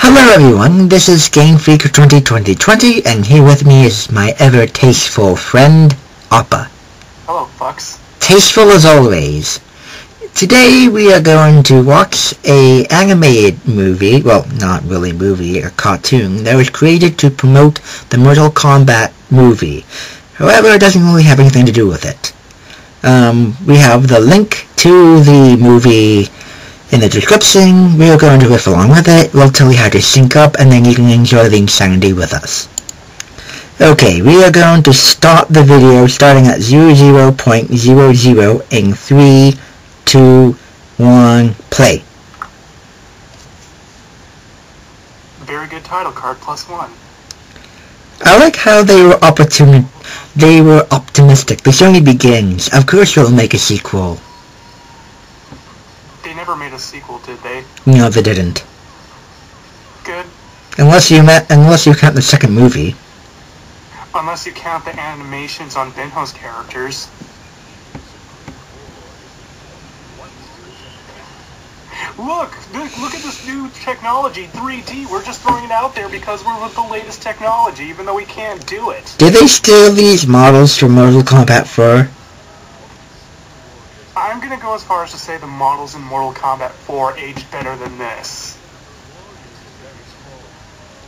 Hello everyone, this is GF202020, and here with me is my ever-tasteful friend, Arpa. Hello, fucks. Tasteful as always. Today we are going to watch a animated movie, well, not really movie, a cartoon, that was created to promote the Mortal Kombat movie. However, it doesn't really have anything to do with it. We have the link to the movie in the description. We are going to riff along with it. We'll tell you how to sync up, and then you can enjoy the insanity with us. Okay, we are going to start the video starting at 00.00 in 3, 2, 1, play. Very good title card, +1. I like how they were optimistic. This only begins. Of course we'll make a sequel. They never made a sequel, did they? No, they didn't. Good. Unless you count the second movie. Unless you count the animations on Benho's characters. Look at this new technology, 3D. We're just throwing it out there because we're with the latest technology, even though we can't do it. Did they steal these models from Mortal Kombat 4? I'm gonna go as far as to say the models in Mortal Kombat 4 aged better than this.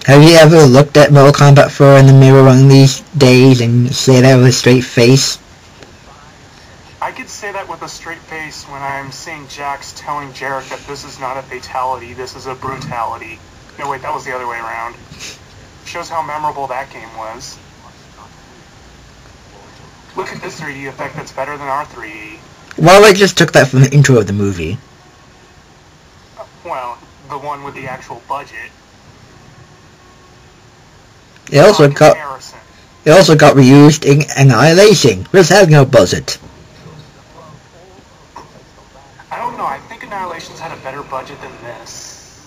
Have you ever looked at Mortal Kombat 4 in the mirror one of these days and say that with a straight face? I could say that with a straight face when I'm seeing Jax telling Jarek that this is not a fatality, this is a brutality. No, wait, that was the other way around. Shows how memorable that game was. Look at this 3D effect that's better than our 3D. Well, I just took that from the intro of the movie. Well, the one with the actual budget. It also got reused in Annihilation, which had no budget. I don't know, I think Annihilation's had a better budget than this.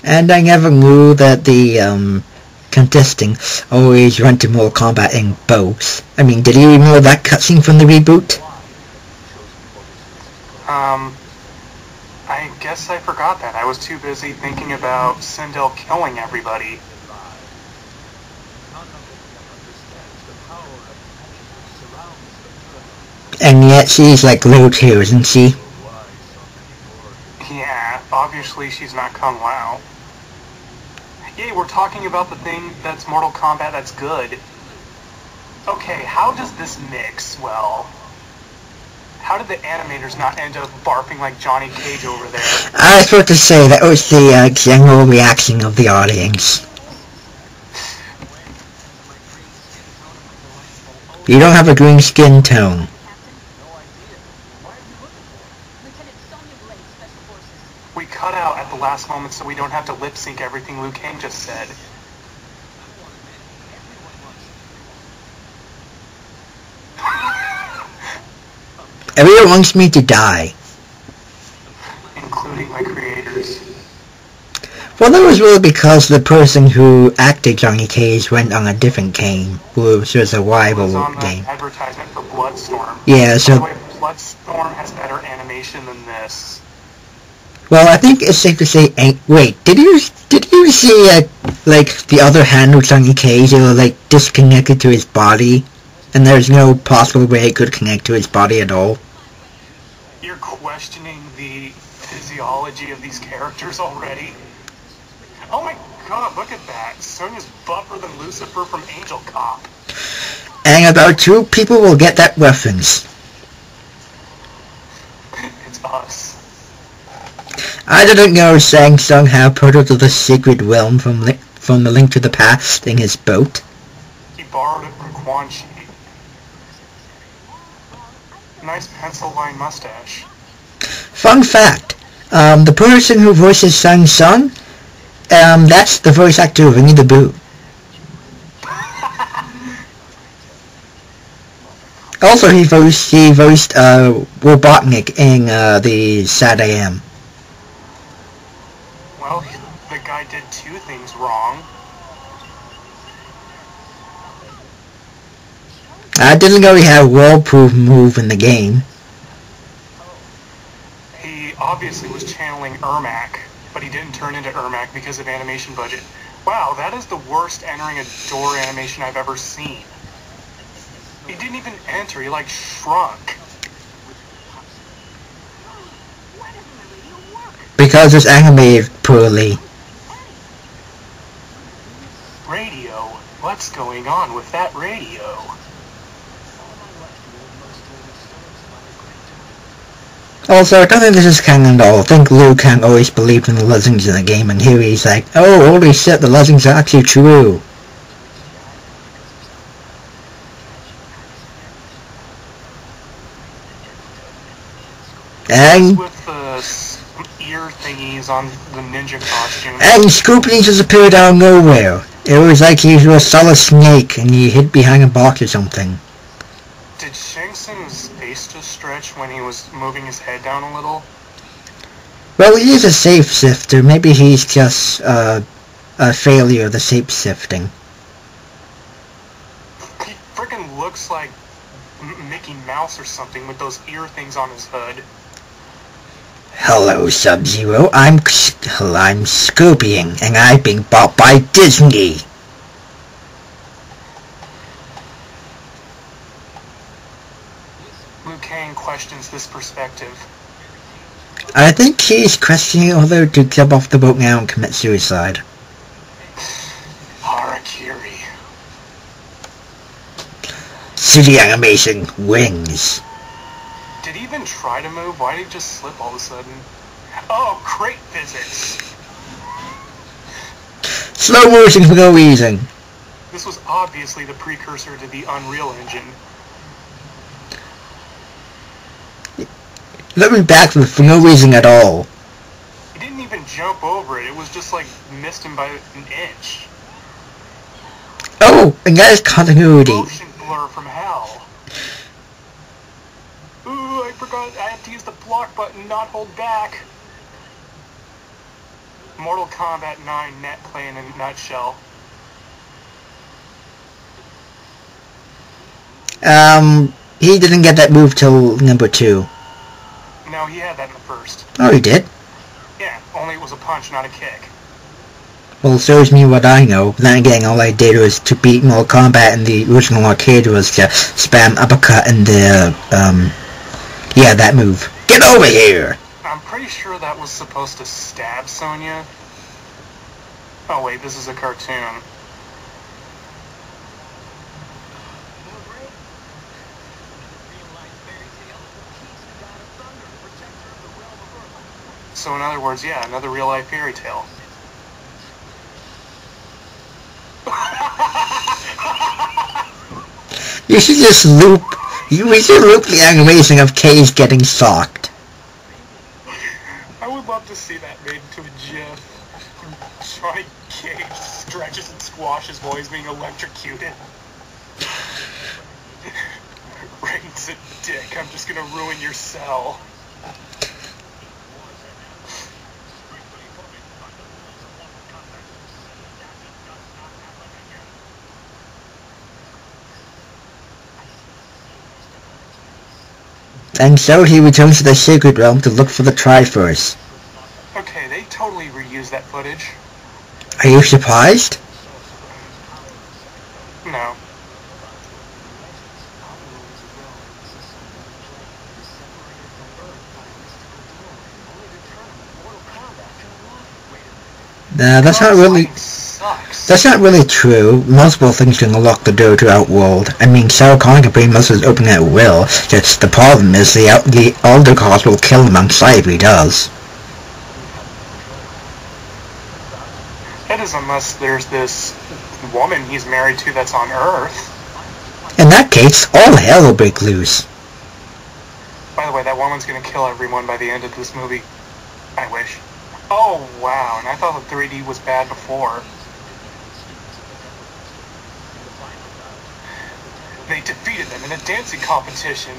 And I never knew that the contesting always run to Mortal Kombat in both. I mean, did you know that cutscene from the reboot? I guess I forgot that. I was too busy thinking about Sindel killing everybody. And yet she's like low tier, isn't she? Yeah, obviously she's not Kung Lao. Yay, we're talking about the thing that's Mortal Kombat that's good. Okay, how does this mix? Well, how did the animators not end up barfing like Johnny Cage over there? I was supposed to say that was the general reaction of the audience. You don't have a green skin tone. We cut out at the last moment so we don't have to lip sync everything Liu Kang just said. Everyone wants me to die. Including my creators. Well, that was really because the person who acted Johnny Cage went on a different game, which was a rival game. Advertisement for Bloodstorm. Yeah, so... By the way, Bloodstorm has better animation than this. Well, I think it's safe to say... Wait, did you see, like, the other hand of Johnny Cage? It was, like, disconnected to his body, and there's no possible way it could connect to his body at all? You're questioning the physiology of these characters already? Oh my god, look at that! Sonya's buffer than Lucifer from Angel Cop. And about 2 people will get that reference. It's us. I didn't know Shang Tsung had portal to the Sacred Realm from the Link to the Past in his boat. He borrowed it from Quan Chi. Nice pencil line mustache. Fun fact, the person who voices Shang Tsung, that's the voice actor of Winnie the Pooh. Also, he voiced Robotnik in the Sad I Am. Well, the guy did 2 things wrong. I didn't know he had a whirlpool move in the game. He obviously was channeling Ermac, but he didn't turn into Ermac because of animation budget. Wow, that is the worst entering a door animation I've ever seen. He didn't even enter, he like shrunk. Because it's animated poorly. Radio? What's going on with that radio? Also, I don't think this is canon at all. I think Liu Kang always believed in the legends in the game, and here he's like, oh, holy shit, the legends are actually true. And with the ear thingies on the ninja costume. And Scorpion just appeared out of nowhere. It was like he was a solid snake and he hid behind a box or something. Did Shang Tsung's face just stretch when he was moving his head down a little? Well, he is a shapeshifter. Maybe he's just a failure of the shape-shifting. He freaking looks like Mickey Mouse or something with those ear things on his hood. Hello, Sub-Zero. I'm Scorpion, and I've been bought by Disney. Liu Kang questions this perspective. I think he's questioning whether to jump off the boat now and commit suicide. Harakiri. City animation wins. Did he even try to move? Why did he just slip all of a sudden? Oh, crate physics! Slow motion for no reason. This was obviously the precursor to the Unreal Engine. Let me back for no reason at all. He didn't even jump over it. It was just like missed him by an inch. Oh, and that is continuity. Motion blur from hell. Ooh, I forgot I have to use the block button, not hold back. Mortal Kombat 9 net play in a nutshell. He didn't get that move till number 2. No, he had that in the first. Oh, he did? Yeah, only it was a punch, not a kick. Well, shows me what I know. Then again, all I did was to beat Mortal Kombat in the original arcade was to spam uppercut and the, yeah, that move. Get over here! I'm pretty sure that was supposed to stab Sonya. Oh wait, this is a cartoon. So in other words, yeah, another real-life fairy tale. You should just loop. We should loop the animation of Cage getting socked. I would love to see that made into a GIF. Johnny Cage stretches and squashes while he's being electrocuted. Rain's a dick. I'm just gonna ruin your cell. And so he returns to the Sacred Realm to look for the Triforce. Okay, they totally reused that footage. Are you surprised? No. Nah, that's not really... That's not really true. Multiple things can unlock the door to Outworld. I mean, Shao Kahn can bring muscles open at will. Just the problem is the Elder Gods will kill him on sight if he does. That is unless there's this woman he's married to that's on Earth. In that case, all hell will break loose. By the way, that woman's gonna kill everyone by the end of this movie. I wish. Oh, wow, and I thought the 3D was bad before. They defeated them in a dancing competition.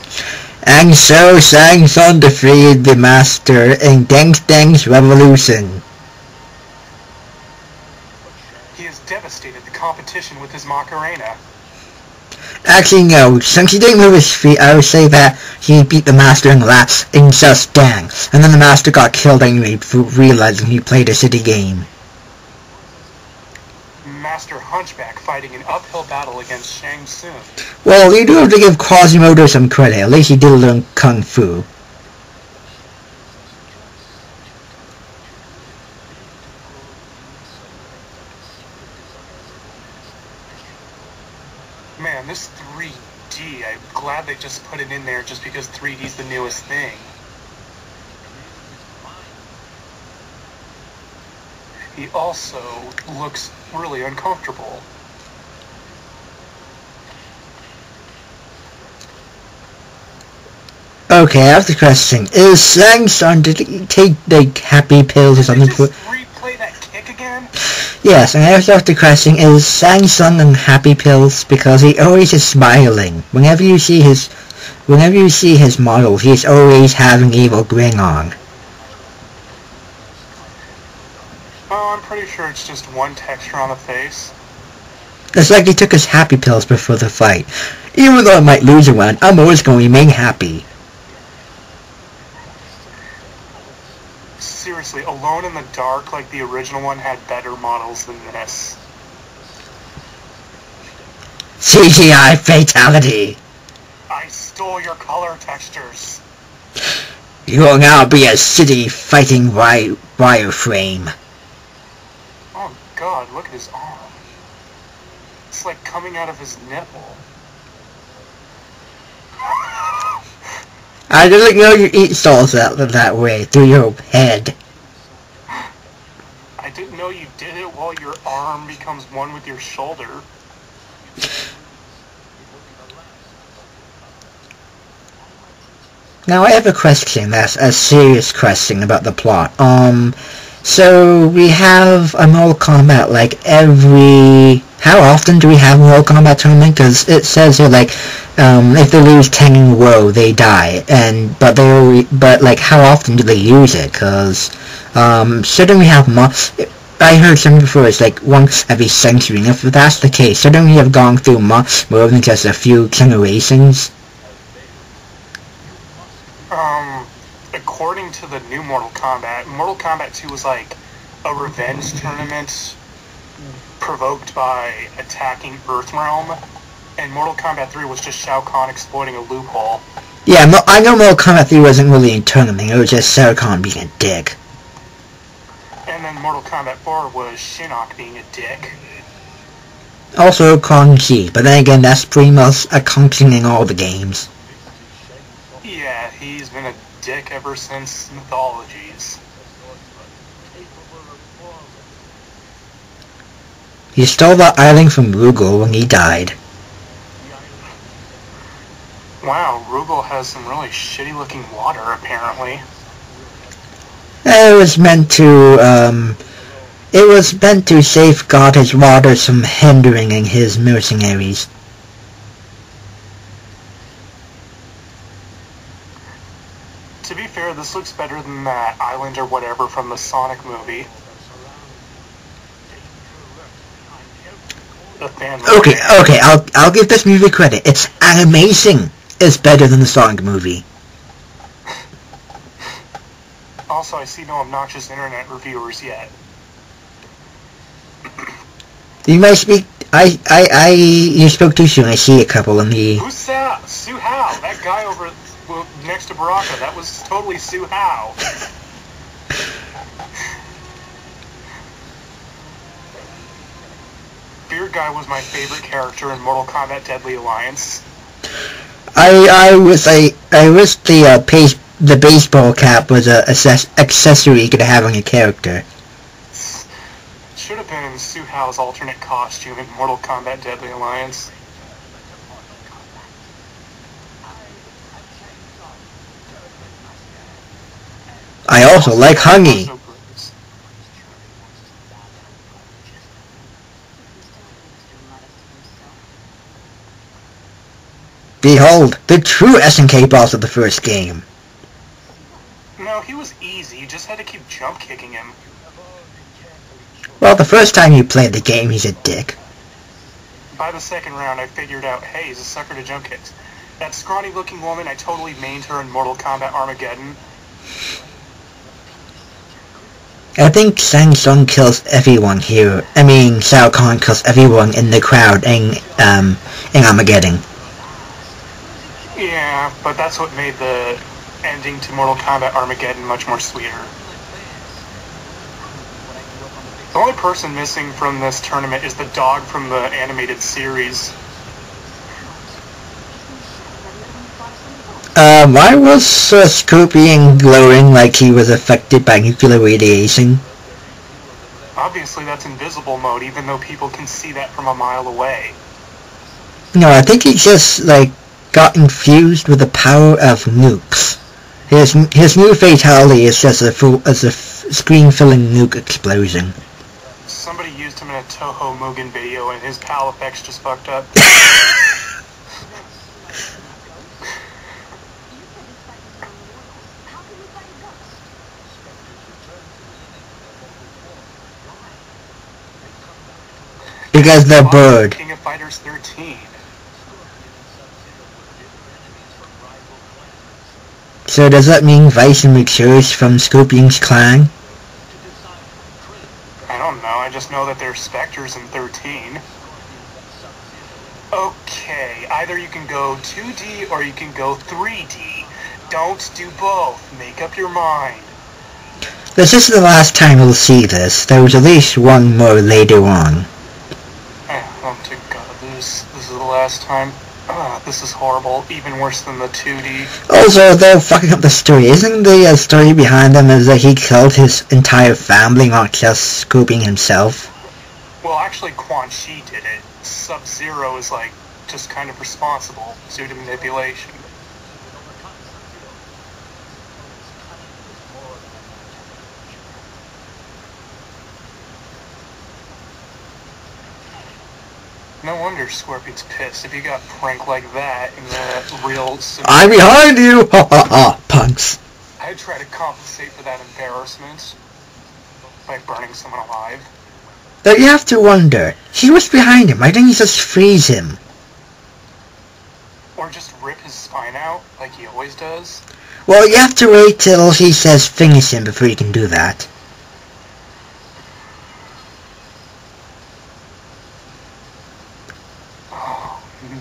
And so Shang Tsung defeated the Master in Dance Dance Revolution. He has devastated the competition with his Macarena. Actually, no. Since he didn't move his feet, I would say that he beat the Master in laps in just dance. And then the Master got killed anyway for realizing he played a shitty game. Master Hunchback fighting an uphill battle against Shang Tsung. Well, you do have to give Quasimodo some credit. At least he did learn Kung Fu. Man, this 3D, I'm glad they just put it in there just because 3D's the newest thing. He also looks really uncomfortable. Okay, I have the question. Is Shang Tsung, did he take the happy pills or something? Did they just replay that kick again? Yes, and I also have the question, is Shang Tsung on happy pills? Because he always is smiling. Whenever you see his model, he's always having evil grin on. Oh, I'm pretty sure it's just one texture on the face. It's like he took his happy pills before the fight. Even though I might lose a one, I'm always going to remain happy. Seriously, Alone in the Dark, like the original one, had better models than this. CGI fatality! I stole your color textures. You will now be a city fighting wireframe. Oh god, look at his arm. It's like coming out of his nipple. I didn't know you eat salts that way, through your head. I didn't know you did it while your arm becomes one with your shoulder. Now I have a question, that's a serious question about the plot. So we have a Mortal Kombat like every... How often do we have a Mortal Kombat tournament? Because it says here like, if they lose 10 in a row, they die. But like, how often do they use it? Because, shouldn't we have I heard something before, it's like once every century, and if that's the case, shouldn't we have gone through much more than just a few generations? According to the new Mortal Kombat 2 was like a revenge tournament provoked by attacking Earthrealm, and Mortal Kombat 3 was just Shao Kahn exploiting a loophole. Yeah, I know Mortal Kombat 3 wasn't really a tournament, it was just Shao Kahn being a dick. And then Mortal Kombat 4 was Shinnok being a dick. Also Kong Chi, but then again, that's pretty much a constant in all the games. Yeah, he's been a dick ever since Mythologies. He stole that island from Rugal when he died. Wow, Rugal has some really shitty looking water, apparently. It was meant to safeguard his water from hindering his mercenaries. To be fair, this looks better than that island or whatever from the Sonic movie. Okay, I'll give this movie credit. Its animation is better than the Sonic movie. Also, I see no obnoxious internet reviewers yet. You might speak. You spoke too soon. I see a couple in the. Who's Su Hao? That guy over next to Baraka. That was totally Su Hao. Beard Guy was my favorite character in Mortal Kombat Deadly Alliance. I wish the baseball cap was a accessory you could have on your character. Should have been Su Hao's alternate costume in Mortal Kombat Deadly Alliance. I also like Honey. Behold, the true SNK boss of the first game. No, he was easy. You just had to keep jump kicking him. Well, the first time you played the game, he's a dick. by the second round, I figured out, hey, he's a sucker to jump kicks. That scrawny-looking woman, I totally mained her in Mortal Kombat Armageddon. I think Shang Tsung kills everyone here. I mean, Shao Kahn kills everyone in the crowd in Armageddon. Yeah, but that's what made the ending to Mortal Kombat Armageddon much more sweeter. The only person missing from this tournament is the dog from the animated series. Why was Scorpion glowing like he was affected by nuclear radiation? Obviously that's invisible mode, even though people can see that from a mile away. No, I think he just, got infused with the power of nukes. His new fatality is just a screen-filling nuke explosion. Somebody used him in a Toho Mugen video and his PAL effects just fucked up. Because they're bird. King of Fighters 13. So does that mean Vice matures from Scorpion's clan? I don't know, I just know that there's Spectres in 13. Okay, either you can go 2D or you can go 3D. Don't do both. Make up your mind. This is the last time we'll see this. There was at least one more later on. Oh, to God, this is the last time. This is horrible. Even worse than the 2D. Also, they're fucking up the story. Isn't the story behind them is that he killed his entire family, not just Scorpion himself? Well, actually, Quan Chi did it. Sub-Zero is, just kind of responsible due to manipulation. No wonder Scorpion's pissed if you got pranked like that in the real... I'm behind you! Ha ha ha, punks. I'd try to compensate for that embarrassment by burning someone alive. But you have to wonder, he was behind him, why didn't he just freeze him? Or just rip his spine out, like he always does? Well, you have to wait till he says finish him before you can do that.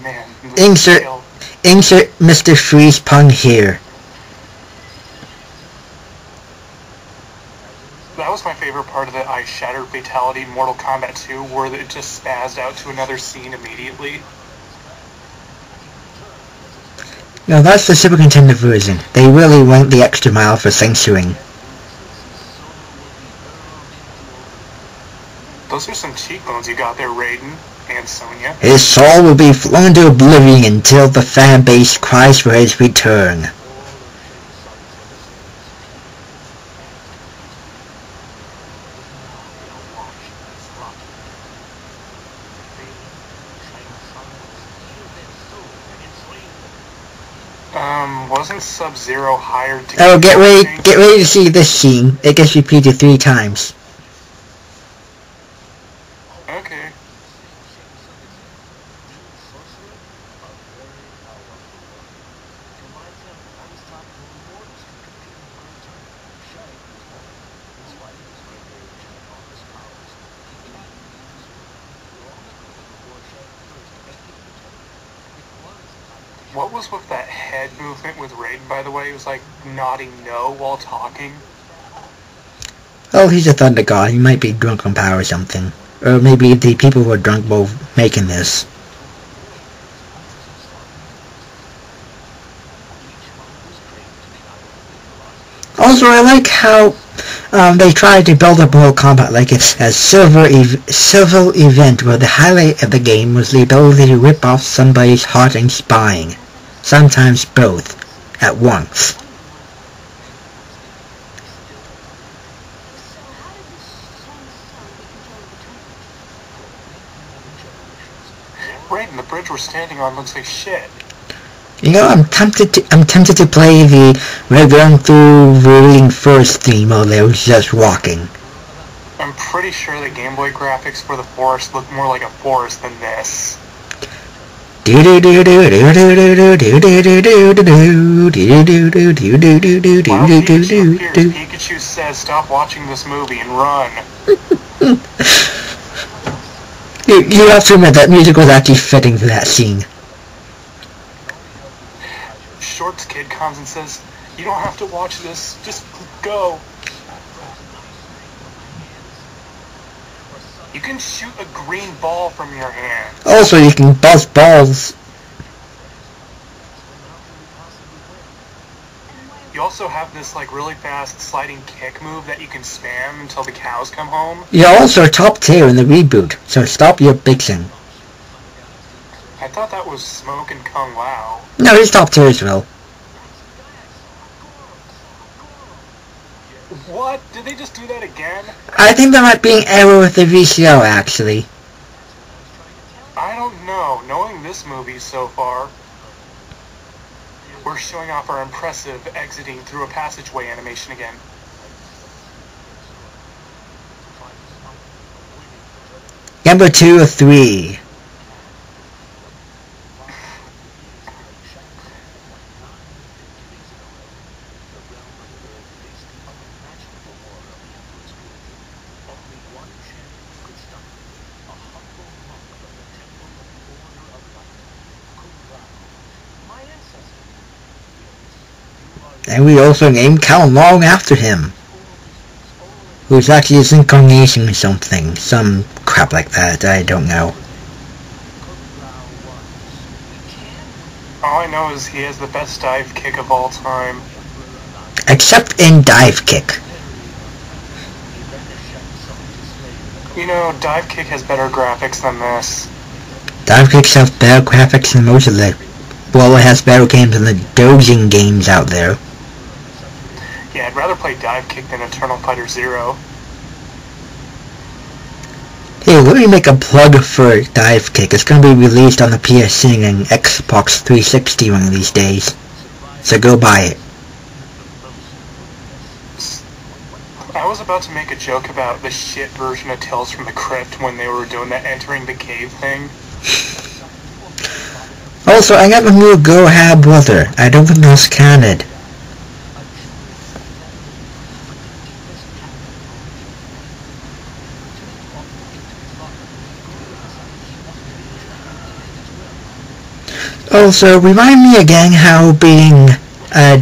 Man, Insert Mr. Freeze pun here. That was my favorite part of the Ice Shatter fatality in Mortal Kombat 2, where it just spazzed out to another scene immediately. No, that's the Super Nintendo version. They really went the extra mile for censoring. Those are some cheekbones you got there, Raiden and Sonya. His soul will be flung into oblivion until the fan base cries for his return. Wasn't Sub-Zero hired to... Oh, get ready to see this scene. It gets repeated 3 times. Okay. What was with that head movement with Raiden, by the way? He was nodding no while talking. Oh, he's a thunder god. He might be drunk on power or something. Or maybe the people were drunk while making this. Also, I like how they tried to build up Mortal Kombat like it's a silver event where the highlight of the game was the ability to rip off somebody's heart and spine. Sometimes both, at once. Raiden, the bridge we're standing on looks like shit. You know, I'm tempted to play the We're Going Through Reading First theme while they was just walking. I'm pretty sure the Game Boy graphics for the forest look more like a forest than this. While Pikachu appears, Pikachu says, "Stop watching this movie and run." You have to admit that music was actually fitting for that scene. Shorts kid comes and says, "You don't have to watch this, just go." You can shoot a green ball from your hand. Also, you can buzz balls. You also have this like really fast sliding kick move that you can spam until the cows come home. You're also top tier in the reboot, so stop your bitching. I thought that was Smoke and Kung Lao. No, he's top tier as well. What? Did they just do that again? I think there might be an error with the VCO, actually. I don't know. Knowing this movie so far, we're showing off our impressive exiting through a passageway animation again. Number 2 or 3. And we also named Cal Long after him, who's actually his incarnation or something, some crap like that, I don't know. All I know is he has the best dive kick of all time. Except in Dive Kick. You know, dive kick has better graphics than this. Dive Kicks have better graphics than most of the... Well, it has better games than the dojing games out there. Yeah, I'd rather play dive kick than Eternal Fighter Zero. Hey, let me make a plug for Dive Kick. It's going to be released on the PSN and Xbox 360 one of these days. So go buy it. I was about to make a joke about the shit version of Tales from the Crypt when they were doing that entering the cave thing. Also, I never knew Goro had a brother. I don't think that's canon. Also, remind me again how being a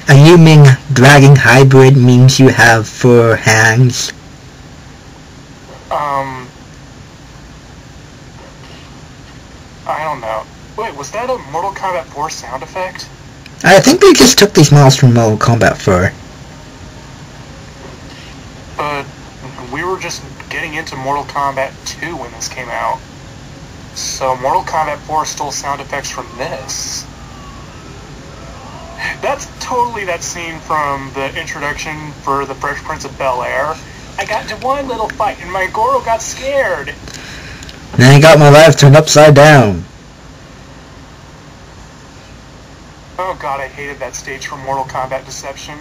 human dragon hybrid means you have 4 hands. I don't know. Wait, was that a Mortal Kombat 4 sound effect? I think they just took these models from Mortal Kombat 4. But we were just getting into Mortal Kombat 2 when this came out. So Mortal Kombat 4 stole sound effects from this. That's totally that scene from the introduction for The Fresh Prince of Bel-Air. I got into one little fight and my Goro got scared. Then I got my life turned upside down. Oh god, I hated that stage from Mortal Kombat Deception.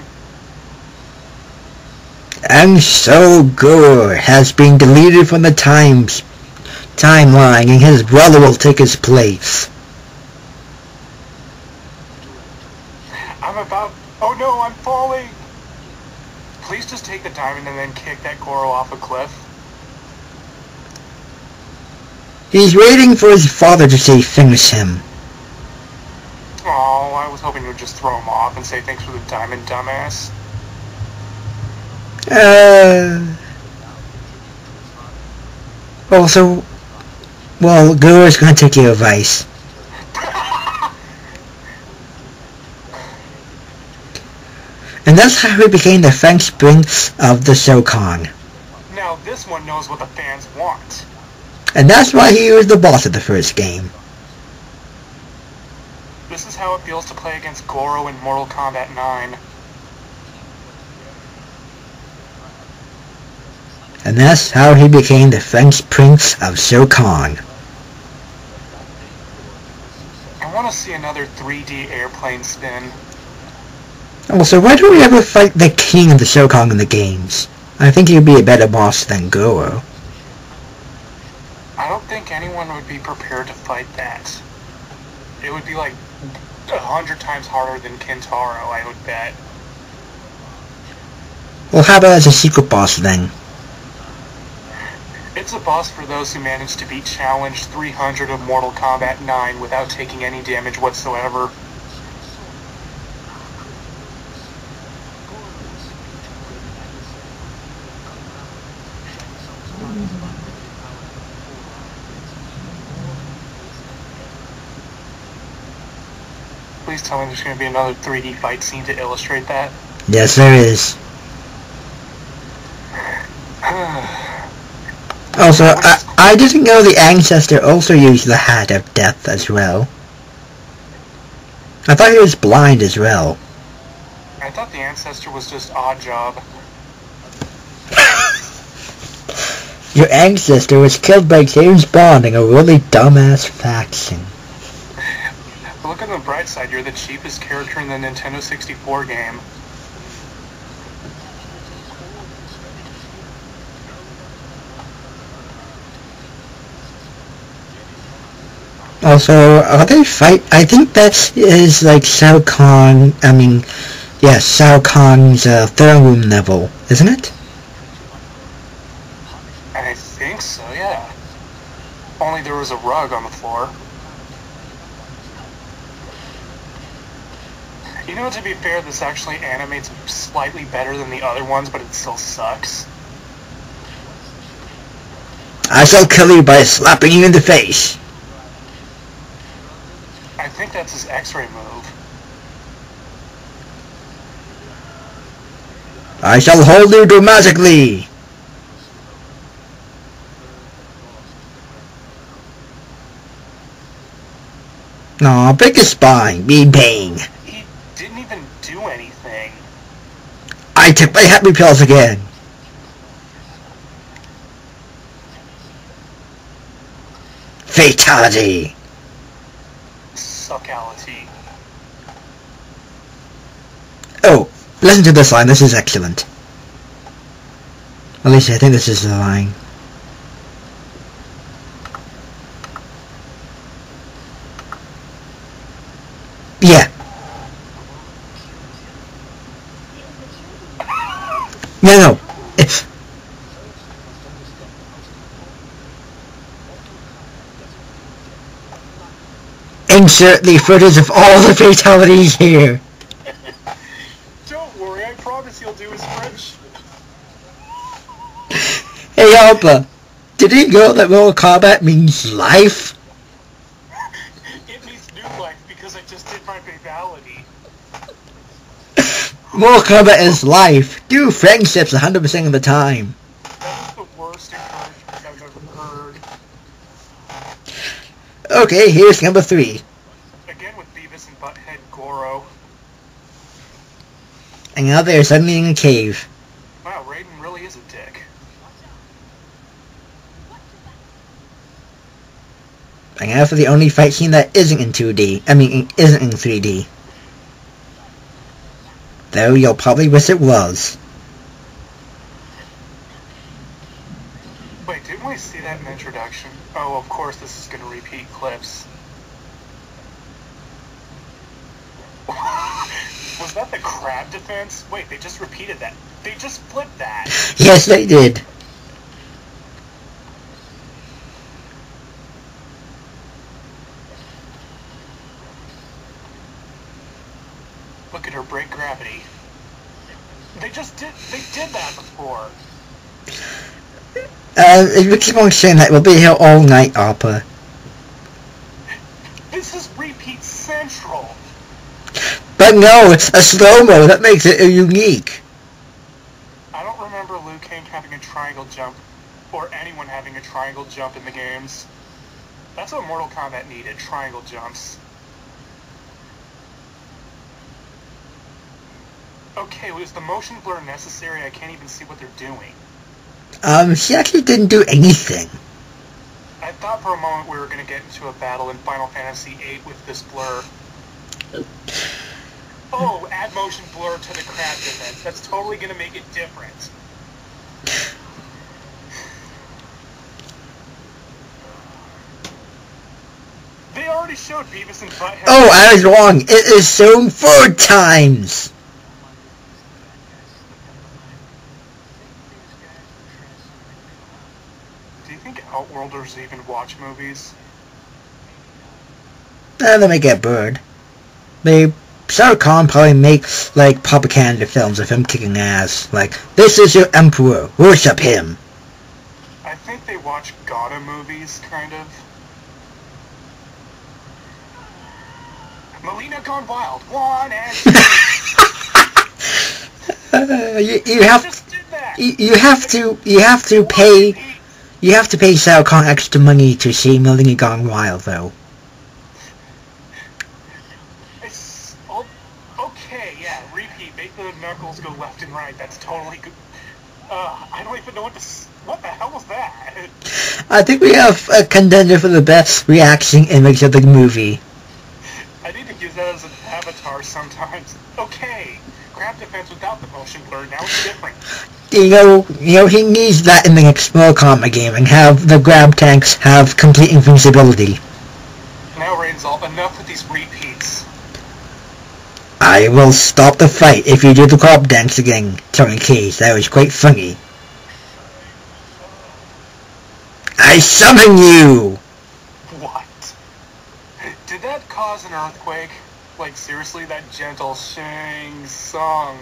And so Goro has been deleted from the timeline and his brother will take his place. Oh no, I'm falling! Please just take the diamond and then kick that Goro off a cliff. He's waiting for his father to say finish him. Oh, I was hoping you would just throw him off and say thanks for the diamond, dumbass. Also, well, Goro's gonna take your advice. And that's how he became the French Prince of the Shokan. Now this one knows what the fans want. And that's why he was the boss of the first game. This is how it feels to play against Goro in Mortal Kombat 9. And that's how he became the French Prince of Shokan. I want to see another 3D airplane spin. Also, why don't we ever fight the king of the Shokan in the games? I think he'd be a better boss than Goro. I don't think anyone would be prepared to fight that. It would be like 100 times harder than Kintaro, I would bet. Well, how about as a secret boss then? It's a boss for those who manage to beat Challenge 300 of Mortal Kombat 9 without taking any damage whatsoever. Please tell me there's going to be another 3D fight scene to illustrate that. Yes, there is. Also, I didn't know the Ancestor also used the Hat of Death as well. I thought he was blind as well. I thought the Ancestor was just Oddjob. Your Ancestor was killed by James Bond in a really dumbass faction. Look on the bright side, you're the cheapest character in the Nintendo 64 game. Also, are they fight? I think that is like Shao Kahn. Shao Kahn's throne room level, isn't it? I think so, yeah. Only there was a rug on the floor. You know, to be fair, this actually animates slightly better than the other ones, but it still sucks. I shall kill you by slapping you in the face. I think that's his X-ray move. I shall hold you dramatically. Aw, break his spine, be bang. He didn't even do anything. I took my happy pills again. Fatality. Suckality. Oh, listen to this line, this is excellent. At least I think this is the line. Yeah. No. Insert the footage of all the fatalities here. Don't worry, I promise he'll do his French. Hey Arpa, did you know that Mortal Kombat means life? It means new life because I just did my fatality. Mortal Kombat is life. Do friendships 100% of the time. That is the worst encouragement I've ever heard. Okay, here's number 3. Again with Beavis and Butthead Goro. And now they're suddenly in a cave. Wow, Raiden really is a dick. And now for the only fight scene that isn't in 2D. Isn't in 3D. Though you'll probably wish it was. Wait, didn't we see that in the introduction? Oh, of course this is gonna repeat clips. Was that the crab defense? Wait, they just repeated that. They just flipped that. Yes, they did. Look at her break gravity. They did that before. If we keep on saying that, we'll be here all night, Arpa. This is repeat central. But no, it's a slow-mo, that makes it unique. I don't remember Liu Kang having a triangle jump, or anyone having a triangle jump in the games. That's what Mortal Kombat needed, triangle jumps. Okay, was the motion blur necessary? I can't even see what they're doing. She actually didn't do anything. I thought for a moment we were going to get into a battle in Final Fantasy VIII with this blur. Oh, add motion blur to the crab defense. That's totally going to make it different. They already already showed Beavis and Butthead. Oh, I was wrong. It is shown 4 times. Do you think Outworlders even watch movies? They may get bored. Sarkon probably makes, like, propaganda films of him kicking ass. Like, this is your emperor. Worship him. I think they watch Goro movies, kind of. Melina Gone Wild. 1 and 2. You have to pay Sarkon extra money to see Melina Gone Wild, though. Okay, yeah, repeat. Make the knuckles go left and right. That's totally good. I don't even know what the hell was that? I think we have a contender for the best reaction image of the movie. I need to use that as an avatar sometimes. Okay, grab defense without the motion blur. Now it's different. You know, he needs that in the next Mortal Kombat game and have the grab tanks have complete invincibility. Now, Rainsalt, enough with these repeats. I will stop the fight if you do the grab dance again, Tony Case. That was quite funny. I summon you! What? Did that cause an earthquake? Like, seriously, that gentle Shang song.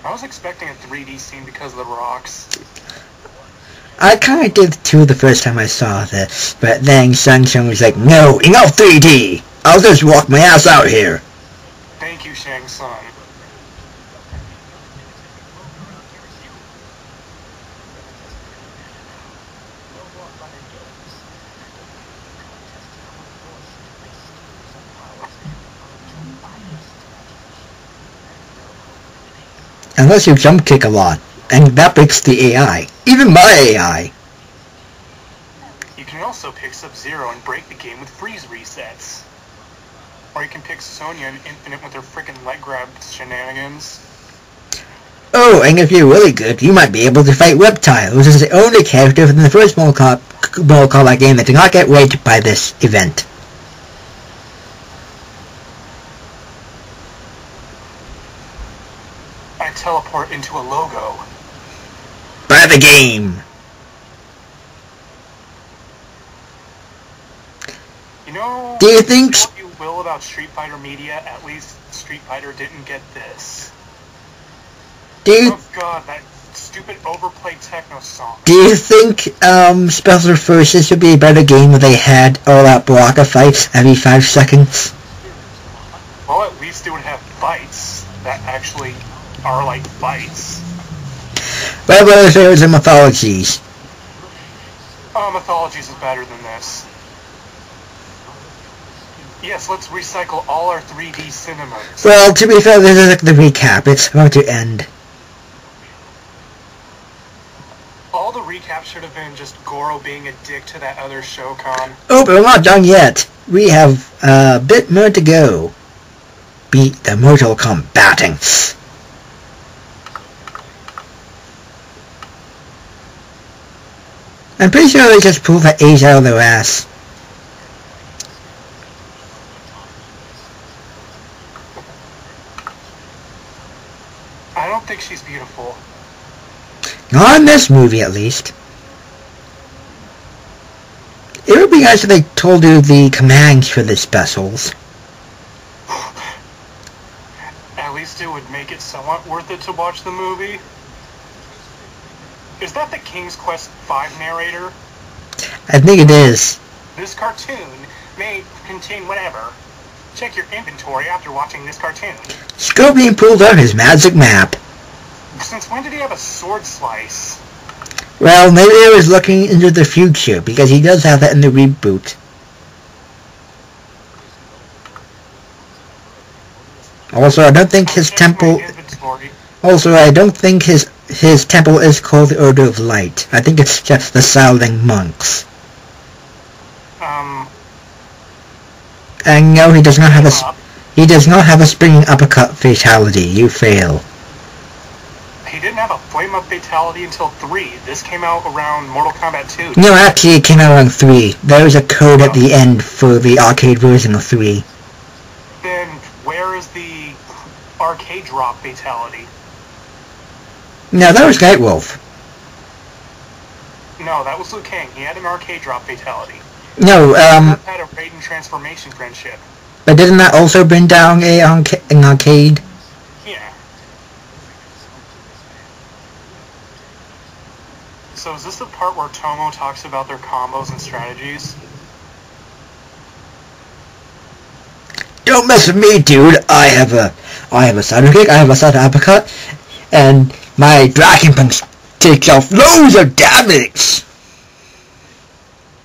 I was expecting a 3D scene because of the rocks. I kinda did too the first time I saw this, but then Shang was like, no, enough 3D! I'll just walk my ass out here. Thank you, Shang Tsung. Unless you jump kick a lot, and that breaks the AI. Even my AI. You can also pick Sub-Zero and break the game with freeze resets. Or you can pick Sonya and Infinite with her frickin' leg grab shenanigans. Oh, and if you're really good, you might be able to fight Reptile, which is the only character from the first Mortal Kombat game that did not get raped by this event. I teleport into a logo. By the game! You know, do you think... what you will about Street Fighter media, at least Street Fighter didn't get this. Oh god, that stupid overplayed techno song. Do you think Special Forces would be a better game if they had all-out Baraka fights every 5 seconds? Well, at least it would have fights that actually are like fights. What about if there was a Mythologies? Oh, Mythologies is better than this. Yes, let's recycle all our 3D cinemas. Well, to be fair, this is like the recap. It's about to end. All the recap should have been just Goro being a dick to that other Shokan. Oh, but we're not done yet. We have a bit more to go. Beat the Mortal Kombatants. I'm pretty sure they just pulled that A's out of their ass. I don't think she's beautiful. Not in this movie, at least. It would be nice if they told you the commands for the specials. At least it would make it somewhat worth it to watch the movie. Is that the King's Quest V narrator? I think it is. This cartoon may contain whatever. Check your inventory after watching this cartoon. Scorpion pulled out his magic map. Since when did he have a sword slice? Well, maybe he was looking into the future, because he does have that in the reboot. Also, I don't think his temple... Also, I don't think his temple is called the Order of Light. I think it's just the Saladin monks. And no, he does not have a springing uppercut fatality. You fail. He didn't have a flame-up fatality until 3. This came out around Mortal Kombat 2. No, actually, it came out around 3. There was a code at the end for the arcade version of 3. Then where is the arcade drop fatality? No, that was Nightwolf. No, that was Liu Kang. He had an arcade drop fatality. No, had a Raiden transformation friendship. But didn't that also bring down an arcade? Yeah. So is this the part where Tomo talks about their combos and strategies? Don't mess with me, dude. I have a side kick, I have a side uppercut, and my Dragon Punch takes off loads of damage.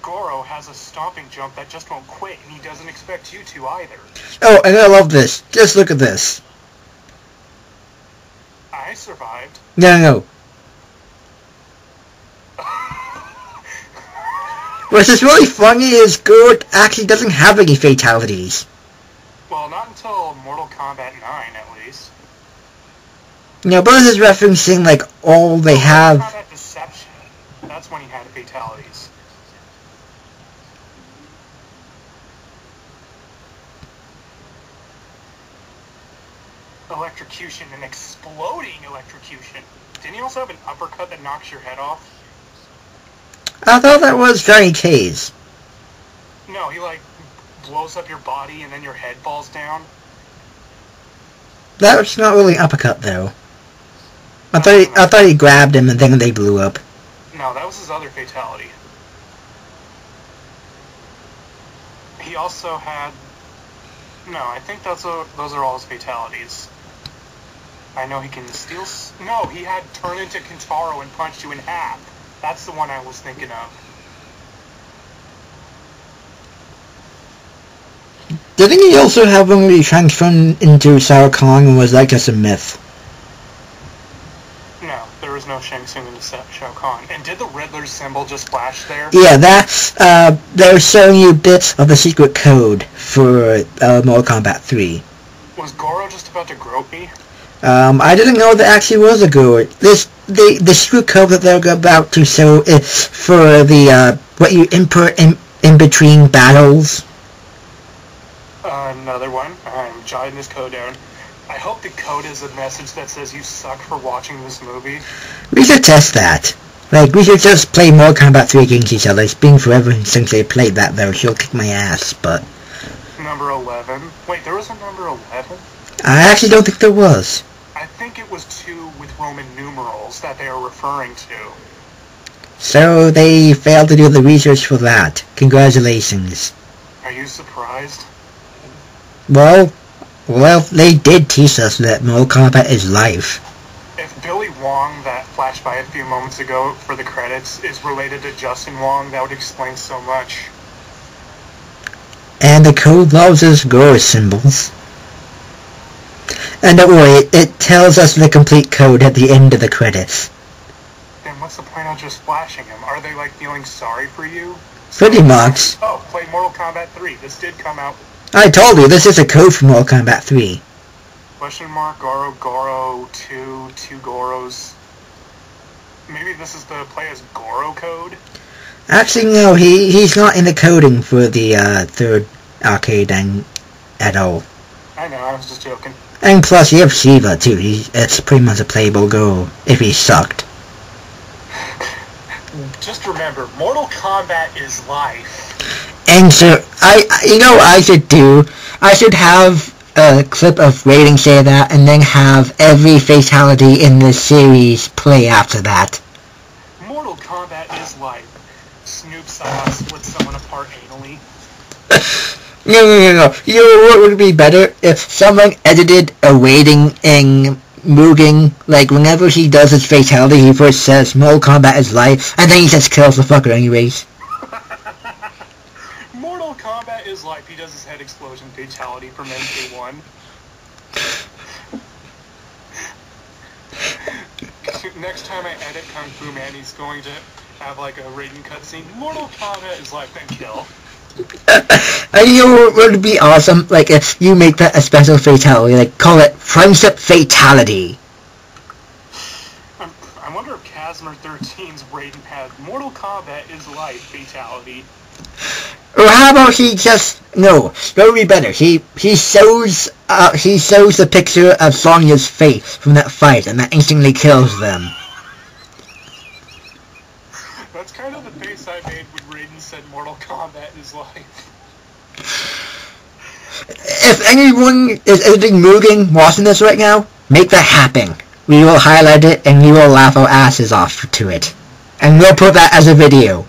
Goro has a stomping jump that just won't quit, and he doesn't expect you to either. Oh, and I love this. Just look at this. I survived. No. What's just really funny is Goro actually doesn't have any fatalities. Well, not until Mortal Kombat 9, at least. No, but this is referencing, like, all they have. Mortal Kombat Deception. That's when he had fatalities. Electrocution and exploding electrocution. Didn't he also have an uppercut that knocks your head off? I thought that was Johnny K's. No, he like blows up your body and then your head falls down. That was not really an uppercut though. I thought he grabbed him and then they blew up. No, that was his other fatality. He also had... No, I think those are all his fatalities. I know he can steal... No, he had turn into Kintaro and punch you in half. That's the one I was thinking of. Didn't he also have one where he transformed into Shao Kahn, or was that just a myth? No, there was no Shang Tsung into Shao Kahn. And did the Riddler symbol just flash there? Yeah, they were showing you bits of the secret code for Mortal Kombat 3. Was Goro just about to grope me? I didn't know there actually was a Goro. The secret code that they're about to show is for the, what you input in between battles. Another one. I'm jotting this code down. I hope the code is a message that says you suck for watching this movie. We should test that. Like, we should just play Mortal Kombat 3 against each other. It's been forever since they played that, though. She'll kick my ass, but... Number 11. Wait, there was a number 11? I actually don't think there was. I think it was 2 with Roman numerals that they are referring to. So they failed to do the research for that. Congratulations. Are you surprised? Well, they did teach us that Mortal Kombat is life. If Billy Wong, that flashed by a few moments ago for the credits, is related to Justin Wong, that would explain so much. And the code loves his Goro symbols. And don't worry, it tells us the complete code at the end of the credits. Then what's the point of just flashing him? Are they like feeling sorry for you? Pretty much. Oh, play Mortal Kombat 3. This did come out. I told you, this is a code for Mortal Kombat 3. Question mark, Goro, 2 Goros. Maybe this is the play as Goro code? Actually, no, he's not in the coding for the third arcade at all. I know, I was just joking. And plus, you have Shiva too. It's pretty much a playable Goro if he sucked. Just remember, Mortal Kombat is life. And so, you know what I should do? I should have a clip of Raiden say that, and then have every fatality in the series play after that. Mortal Kombat is life. Snoop Saw split someone apart anally. No. You know what would be better? If someone edited a Raiden in Mugen, like whenever he does his fatality, he first says Mortal Kombat is life, and then he just kills the fucker anyways. Mortal Kombat is life. He does his head explosion fatality from MK1. Next time I edit Kung Fu Man, he's going to have like a Raiden cutscene. Mortal Kombat is life, then kill. You know what would be awesome? Like if you make that a special fatality, like call it Friendship Fatality. I wonder if Casimir 13's rating had Mortal Kombat is life fatality. Or how about he just... No, that would be better. He shows the picture of Sonya's face from that fight, and that instantly kills them. That's kind of the face I made when Raiden said Mortal Kombat is life. If anyone is editing moving watching this right now, make that happen. We will highlight it and we will laugh our asses off to it. And we'll put that as a video.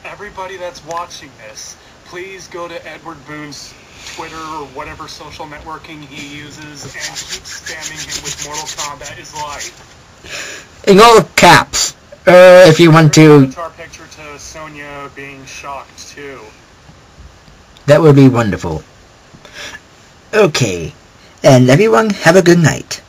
Everybody that's watching this, please go to Edward Boone's Twitter or whatever social networking he uses and keep spamming him with Mortal Kombat is life. In all caps. If you want to... Avatar picture to Sonya being shocked too. That would be wonderful. Okay. And everyone, have a good night.